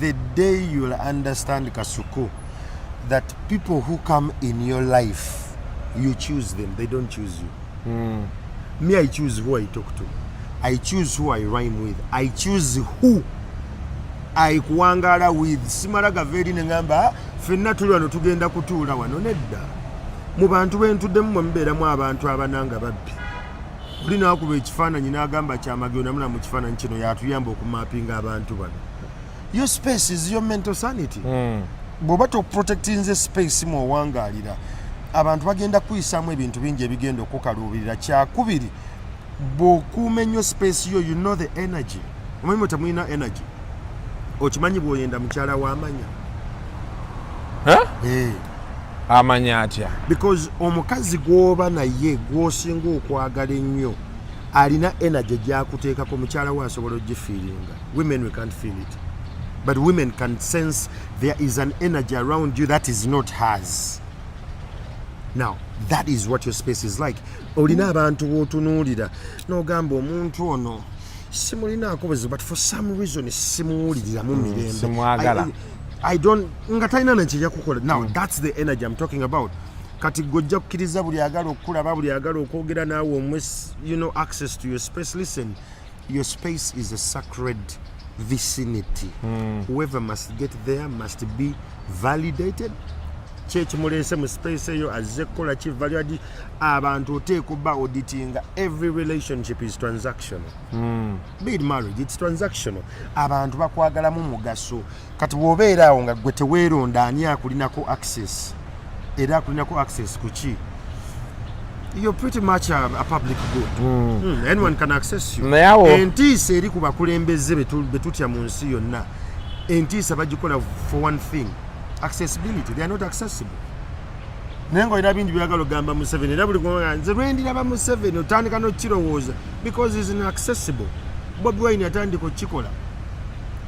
The day you'll understand, Kasuku, that people who come in your life, you choose them, they don't choose you. Me, I choose who I talk to. I choose who I rhyme with. I choose who I kuangala with. Simaraga veri ngamba fenna tuli wano tugenda kutuula wano nedda. Mu bantu bentudde mu mbeera mu abantu abananga babbi. Buli nakuba ekifaananyi n'agamba kyamagyo namuna mu kifaananyi kino yatuyamba okumapinga abantu bano. Your space is your mental sanity. Bw'oba toprotectinze space mw'owangaalira abantu bagenda kuyisaamu ebintu bingi ebigenda okukaluubirira. Kyakubiri bw'okuuma ennyo space yo, you know the energy. Omanyi temulina energy. Okimanyi bw'oyenda mukyala w'amanya. Amanya atya? Because omukazi gw'oba naye gw'osinga okwagala ennyo alina energy gy'akuteekako mukyala we asobola ogifiiringa. Women, we can't feel it. But women can sense there is an energy around you that is not hers. Now, that is what your space is like. Olina abantu b'otunuulira n'ogamba omuntu ono simulinaako buzibu, but for some reason simuwuliriramu mirembe. I don't nga talina nakijja kukola. Now, that's the energy I'm talking about. Kati gojja kukkiriza buli agala okulaba, buli agala okwogera naawe omwe, you know, access to your space. Listen, your space is a sacred vicinity. Whoever must get there must be validated. Church mulese mu space eyo azze kukola ki valued. Abantu oteeka obba auditing. Every relationship is transactional. Be it marriage, it's transactional. Abantu bakwagalamu mugaso. Kati bw'obeera awo nga gwe teweeronda ani akulinako access. Era akulinako access ku ki? You're pretty much a public good. Anyone can access you. Entiisa eri ku bakulembeze betutya mu nsi yonna. Entiisa bagikola for one thing. Accessibility. They are not accessible. Nengo ina bintu byagalo gamba mu 7 era buli gwa nze rendi naba mu 7 otandika no kirowooza because it's inaccessible. Bobi Wine atandika okikola.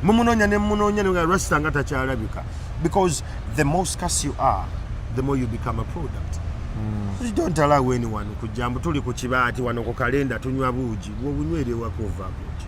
Mumunonya ne munonya ne rasta nga takyalabika. Because the more scarce you are, the more you become a product. You don't allow anyone kujambo tuli ku kibaati wano ku kalenda tunywa buugi. Wo bunywere wako vabuugi.